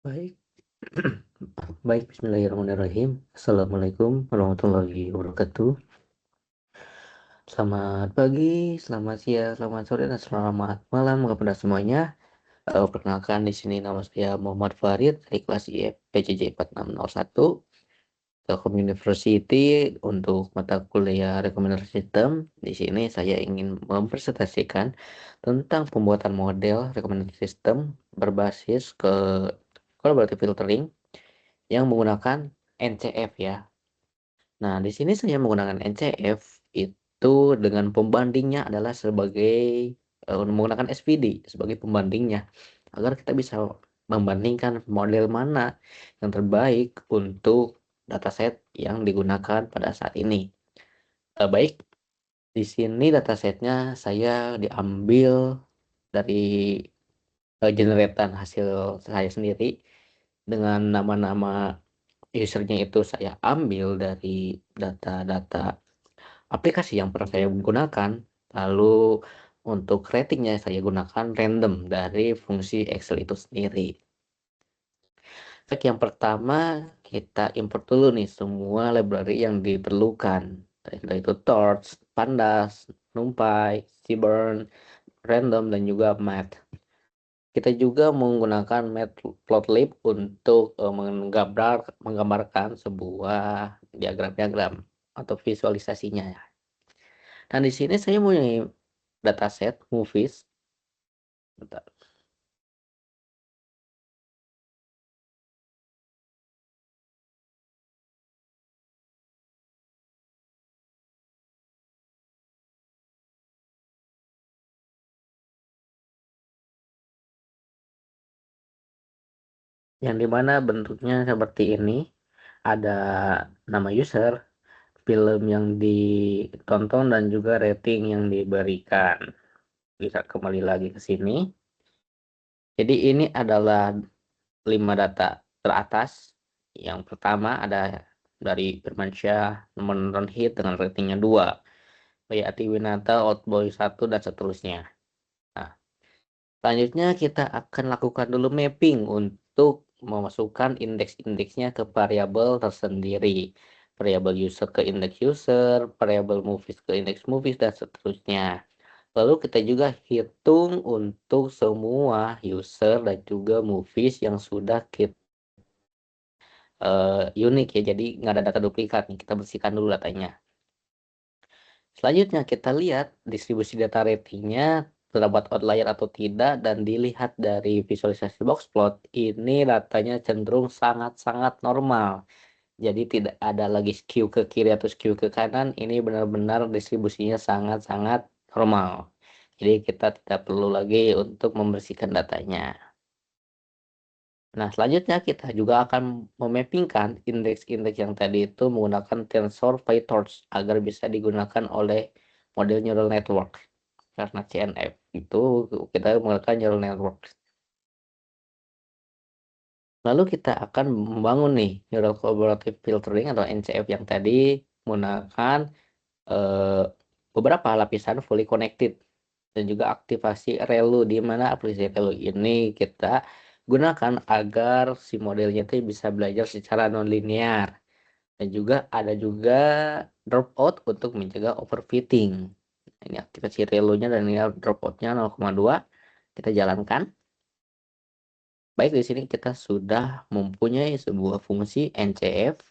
Baik, baik, bismillahirrahmanirrahim. Assalamualaikum warahmatullahi wabarakatuh. Selamat pagi, selamat siang, selamat sore, dan selamat malam kepada semuanya. Perkenalkan di sini nama saya Muhammad Farid dari kelas IF PJJ 4601 Telkom University untuk mata kuliah rekomendasi sistem. Di sini saya ingin mempresentasikan tentang pembuatan model rekomendasi sistem berbasis ke collaborative filtering yang menggunakan NCF ya. Nah, di sini saya menggunakan NCF itu dengan pembandingnya adalah sebagai menggunakan SPD sebagai pembandingnya, agar kita bisa membandingkan model mana yang terbaik untuk dataset yang digunakan pada saat ini. Baik, di sini datasetnya saya diambil dari generatan hasil saya sendiri dengan nama-nama usernya itu saya ambil dari data-data aplikasi yang pernah saya gunakan, lalu untuk ratingnya saya gunakan random dari fungsi Excel itu sendiri. Baik, yang pertama kita import dulu nih semua library yang diperlukan, yaitu Torch, Pandas, NumPy, Seaborn, Random, dan juga Math. Kita juga menggunakan Matplotlib untuk menggambarkan sebuah diagram-diagram atau visualisasinya ya. Nah, di sini saya punya dataset movies. Bentar. Yang dimana bentuknya seperti ini. Ada nama user, film yang ditonton, dan juga rating yang diberikan. Bisa kembali lagi ke sini. Jadi ini adalah 5 data teratas. Yang pertama ada dari Firmansyah, nomor nonton hit dengan ratingnya 2. Bayati Winata, Oldboy 1, dan seterusnya. Nah, selanjutnya kita akan lakukan dulu mapping untuk memasukkan indeks-indeksnya ke variabel tersendiri. Variabel user ke indeks user, variabel movies ke indeks movies, dan seterusnya. Lalu kita juga hitung untuk semua user dan juga movies yang sudah kita unik ya, jadi nggak ada data duplikat nih, kita bersihkan dulu datanya. Selanjutnya kita lihat distribusi data ratingnya terdapat outlier atau tidak, dan dilihat dari visualisasi box plot, ini datanya cenderung sangat-sangat normal. Jadi tidak ada lagi skew ke kiri atau skew ke kanan, ini benar-benar distribusinya sangat-sangat normal. Jadi kita tidak perlu lagi untuk membersihkan datanya. Nah, selanjutnya kita juga akan memappingkan indeks-indeks yang tadi itu menggunakan tensor PyTorch agar bisa digunakan oleh model neural network. Karena CNF itu kita menggunakan neural network. Lalu kita akan membangun nih neural collaborative filtering atau NCF yang tadi menggunakan eh, beberapa lapisan fully connected dan juga aktivasi ReLU, di mana aplikasi ReLU ini kita gunakan agar si modelnya itu bisa belajar secara nonlinear, dan juga ada juga dropout untuk mencegah overfitting. Ini aktivasi ReLU-nya dan ini dropout-nya 0,2. Kita jalankan. Baik, di sini kita sudah mempunyai sebuah fungsi NCF.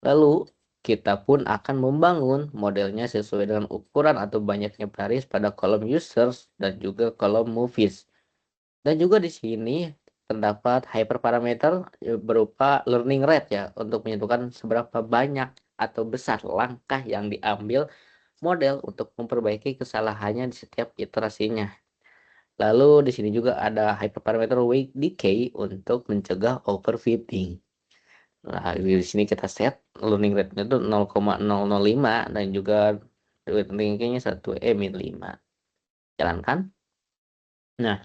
Lalu kita pun akan membangun modelnya sesuai dengan ukuran atau banyaknya baris pada kolom users dan juga kolom movies. Dan juga di sini terdapat hyperparameter berupa learning rate ya, untuk menentukan seberapa banyak atau besar langkah yang diambil model untuk memperbaiki kesalahannya di setiap iterasinya. Lalu di sini juga ada hyperparameter weight decay untuk mencegah overfitting. Nah, di sini kita set learning rate-nya itu 0,005 dan juga learning nya 1 E-5. Jalankan. Nah,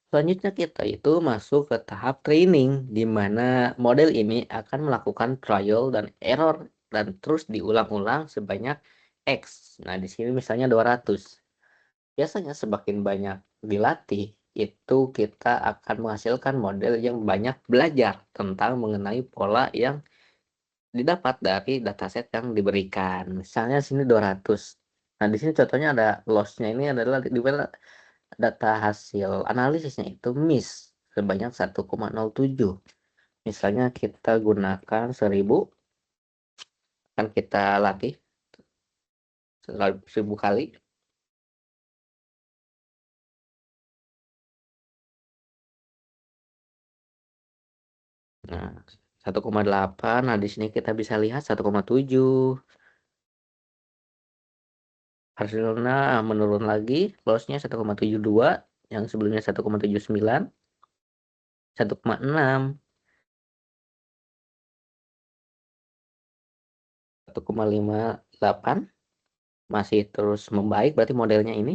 selanjutnya kita itu masuk ke tahap training, di mana model ini akan melakukan trial dan error dan terus diulang-ulang sebanyak X. Nah, di sini misalnya 200. Biasanya semakin banyak dilatih, itu kita akan menghasilkan model yang banyak belajar tentang mengenai pola yang didapat dari dataset yang diberikan. Misalnya sini 200. Nah, di sini contohnya ada loss-nya ini adalah di mana data hasil analisisnya itu miss sebanyak 1,07. Misalnya kita gunakan 1000, kan kita latih 1000 kali. Nah, 1,8. Nah, di sini kita bisa lihat 1,7. Hasilnya menurun lagi, loss-nya 1,72, yang sebelumnya 1,79, 1,6, 1,58, masih terus membaik berarti modelnya ini.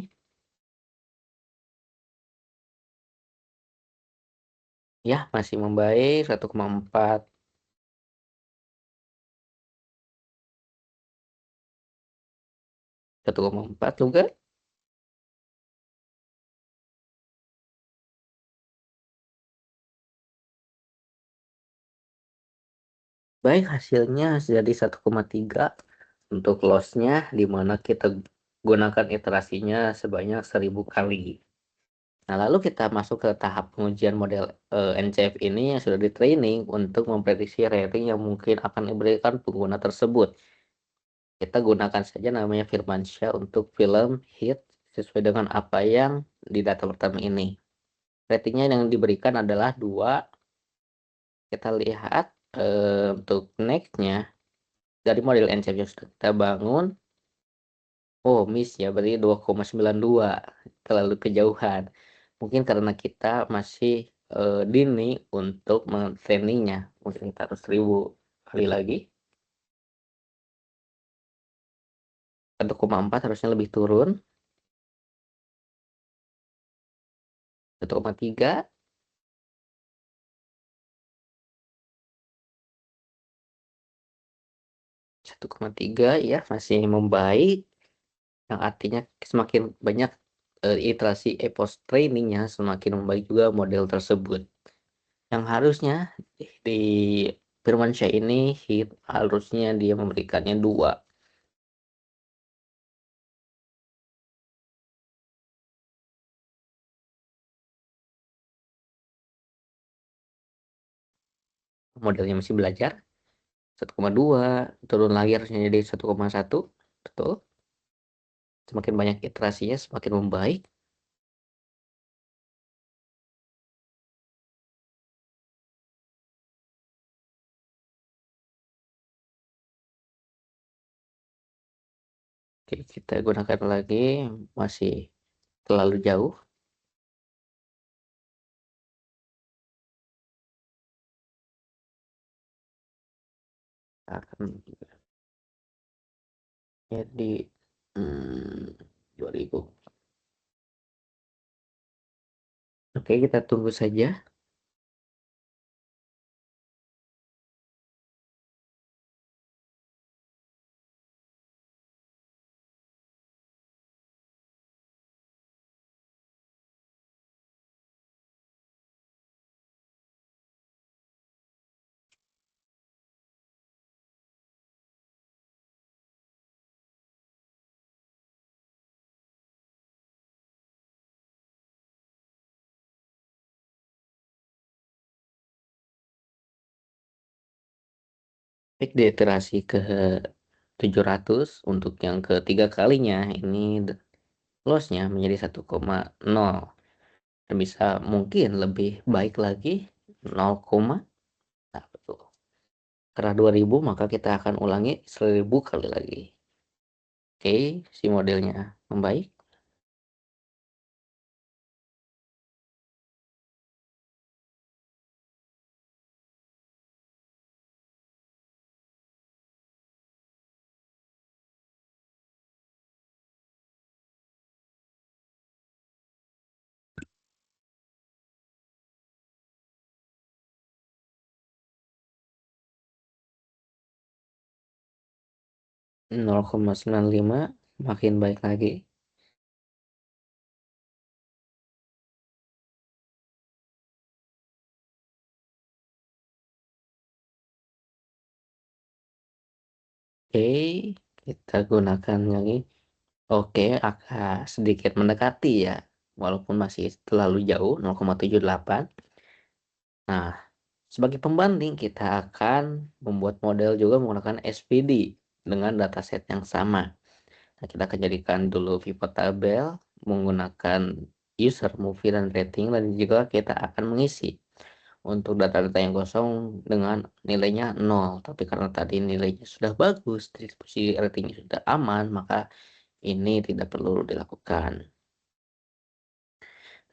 Ya, masih membaik 1,4, 1,4 juga. Baik, hasilnya jadi 1,3 untuk loss-nya, di mana kita gunakan iterasinya sebanyak 1000 kali. Nah, lalu kita masuk ke tahap pengujian model NCF ini yang sudah di-training untuk memprediksi rating yang mungkin akan diberikan pengguna tersebut. Kita gunakan saja namanya Firmansyah untuk film hit sesuai dengan apa yang di data pertama ini. Ratingnya yang diberikan adalah 2. Kita lihat untuk next-nya dari model NCF yang sudah kita bangun. Oh, miss ya, berarti 2,92, terlalu kejauhan. Mungkin karena kita masih dini untuk men-trainingnya. Mungkin kita harus 1000 kali lagi. 1,4 harusnya lebih turun. 1,3, 1,3 ya, masih membaik. Yang artinya semakin banyak iterasi post trainingnya, semakin membaik juga model tersebut. Yang harusnya di Firmansyah ini hit, harusnya dia memberikannya 2. Modelnya masih belajar. 1,2, turun lagi harusnya jadi 1,1. Betul. Semakin banyak iterasinya semakin membaik. Oke, kita gunakan lagi, masih terlalu jauh. Akan jadi 2000. Oke, kita tunggu saja. Baik, di iterasi ke 700 untuk yang ketiga kalinya ini loss-nya menjadi 1,0, dan bisa mungkin lebih baik lagi 0, nah betul. Karena 2000 maka kita akan ulangi 1000 kali lagi. Oke, si modelnya membaik. 0,95 makin baik lagi. Oke, kita gunakan yang ini. Oke, agak sedikit mendekati ya, walaupun masih terlalu jauh 0,78. Nah, sebagai pembanding kita akan membuat model juga menggunakan SPD dengan dataset yang sama. Nah, kita akan jadikan dulu pivot tabel menggunakan user, movie, dan rating, dan juga kita akan mengisi untuk data-data yang kosong dengan nilainya 0. Tapi karena tadi nilainya sudah bagus, distribusi ratingnya sudah aman, maka ini tidak perlu dilakukan.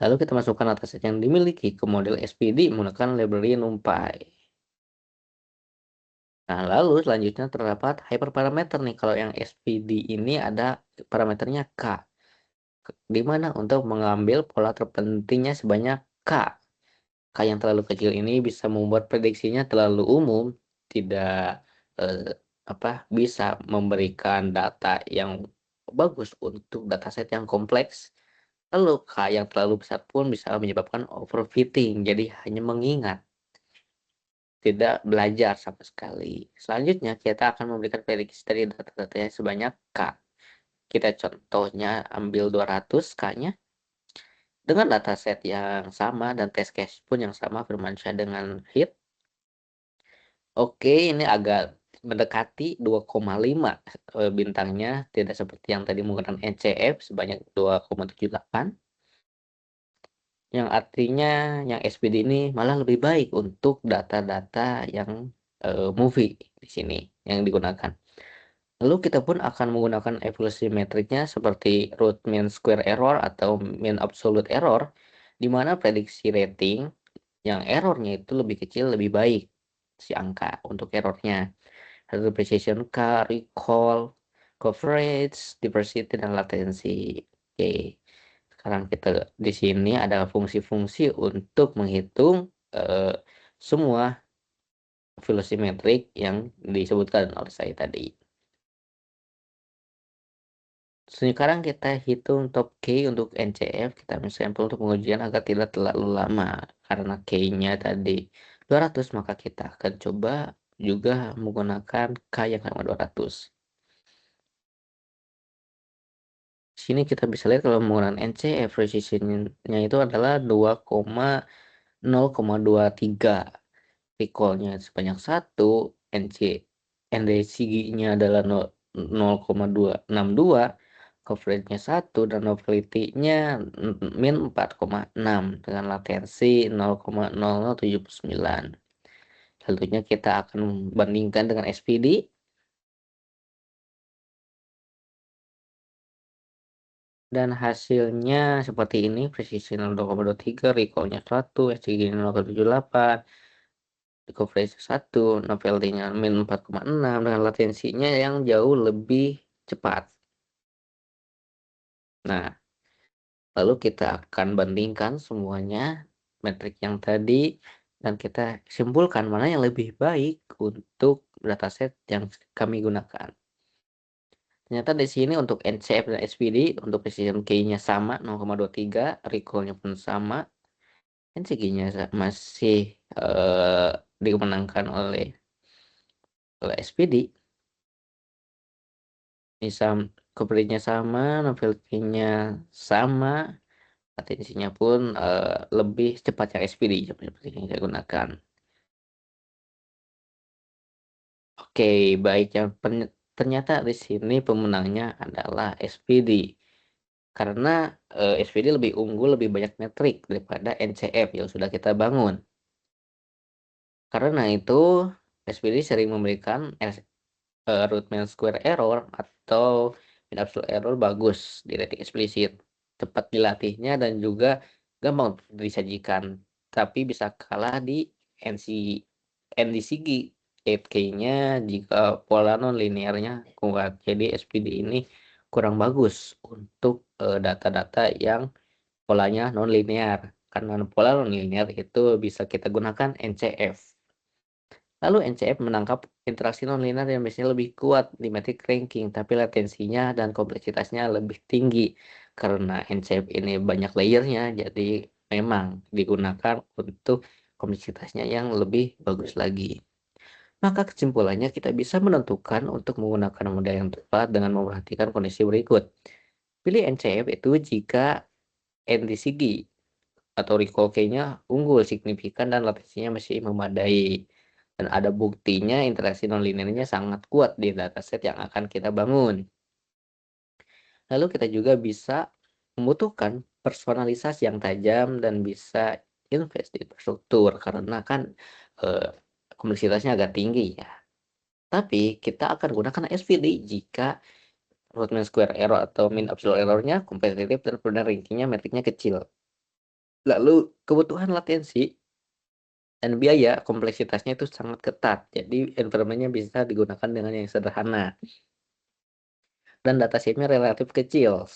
Lalu kita masukkan dataset yang dimiliki ke model SPD menggunakan library NumPy. Nah, lalu selanjutnya terdapat hyperparameter nih. Kalau yang SPD ini ada parameternya K, di mana untuk mengambil pola terpentingnya sebanyak K. K yang terlalu kecil ini bisa membuat prediksinya terlalu umum, tidak eh, bisa memberikan data yang bagus untuk dataset yang kompleks. Lalu K yang terlalu besar pun bisa menyebabkan overfitting, jadi hanya mengingat, tidak belajar sama sekali. Selanjutnya kita akan memberikan prediksi dari data-datanya sebanyak K. Kita contohnya ambil 200 K-nya dengan dataset yang sama dan test case pun yang sama, Firmansyah dengan hit. Oke, ini agak mendekati 2,5 bintangnya, tidak seperti yang tadi menggunakan NCF sebanyak 2,78. Yang artinya yang SPD ini malah lebih baik untuk data-data yang movie di sini yang digunakan. Lalu kita pun akan menggunakan evolusi metriknya seperti root mean square error atau mean absolute error, di mana prediksi rating yang errornya itu lebih kecil lebih baik si angka untuk errornya. Lalu precision K, recall, coverage, diversity, dan latency. Oke. Sekarang kita di sini ada fungsi-fungsi untuk menghitung semua velocimetrik yang disebutkan oleh saya tadi. Sekarang kita hitung top K untuk NCF, kita ambil sampel untuk pengujian agar tidak terlalu lama. Karena K-nya tadi 200, maka kita akan coba juga menggunakan K yang sama 200. Di sini kita bisa lihat kalau menggunakan NCF, precision-nya itu adalah 0,23. Recall-nya sebanyak 1, NDCG-nya adalah 0,262, coverage-nya 1, dan novelty-nya min 4,6 dengan latensi 0,0079. Tentunya kita akan bandingkan dengan SPD. Dan hasilnya seperti ini, precision 0,23, recall-nya 1, SCG-nya 0,78, coverage 1, novelty-nya min 4,6 dengan latensinya yang jauh lebih cepat. Nah, lalu kita akan bandingkan semuanya metrik yang tadi dan kita simpulkan mana yang lebih baik untuk dataset yang kami gunakan. Ternyata di sini untuk NCF dan SPD untuk precision K-nya sama 0,23, recall-nya pun sama, NCG-nya masih dimenangkan oleh SPD. Bisa coverage-nya sama, novelty-nya sama, latensinya pun lebih cepat yang SPD seperti yang saya gunakan. Oke, baik, yang ternyata di sini pemenangnya adalah SPD. Karena SPD lebih unggul, lebih banyak metrik daripada NCF yang sudah kita bangun. Karena itu SPD sering memberikan root mean square error atau mean absolute error bagus di rating eksplisit, cepat dilatihnya dan juga gampang disajikan, tapi bisa kalah di NC NDCG 8K-nya jika pola non linearnya kuat. Jadi SPD ini kurang bagus untuk data-data yang polanya non linear. Karena pola non linear itu bisa kita gunakan NCF. Lalu NCF menangkap interaksi nonlinear yang biasanya lebih kuat di metric ranking, tapi latensinya dan kompleksitasnya lebih tinggi. Karena NCF ini banyak layernya, jadi memang digunakan untuk kompleksitasnya yang lebih bagus lagi. Maka kesimpulannya kita bisa menentukan untuk menggunakan modal yang tepat dengan memperhatikan kondisi berikut. Pilih NCF itu jika NTCG atau recall key-nya unggul signifikan dan latensinya masih memadai. Dan ada buktinya interaksi nonlinearnya sangat kuat di dataset yang akan kita bangun. Lalu kita juga bisa membutuhkan personalisasi yang tajam dan bisa invest di infrastruktur karena kan eh, kompleksitasnya agak tinggi ya. Tapi kita akan gunakan SVD jika root mean square error atau mean absolute error-nya kompetitif dan kemudian rankingnya metriknya kecil. Lalu kebutuhan latensi dan biaya kompleksitasnya itu sangat ketat. Jadi environment-nya bisa digunakan dengan yang sederhana dan datasetnya relatif kecil.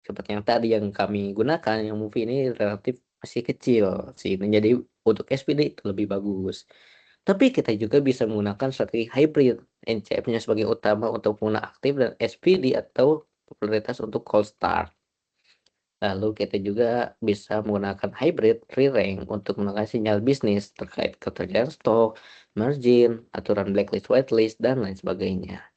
Seperti yang tadi yang kami gunakan, yang movie ini relatif masih kecil sih. Jadi untuk SPD itu lebih bagus. Tapi kita juga bisa menggunakan strategi hybrid, NCF-nya sebagai utama untuk pengguna aktif dan SPD atau popularitas untuk cold start. Lalu kita juga bisa menggunakan hybrid re-rank untuk menggunakan sinyal bisnis terkait ketersediaan stok, margin, aturan blacklist, whitelist, dan lain sebagainya.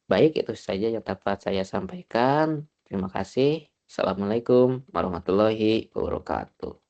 Baik, itu saja yang dapat saya sampaikan. Terima kasih. Assalamualaikum warahmatullahi wabarakatuh.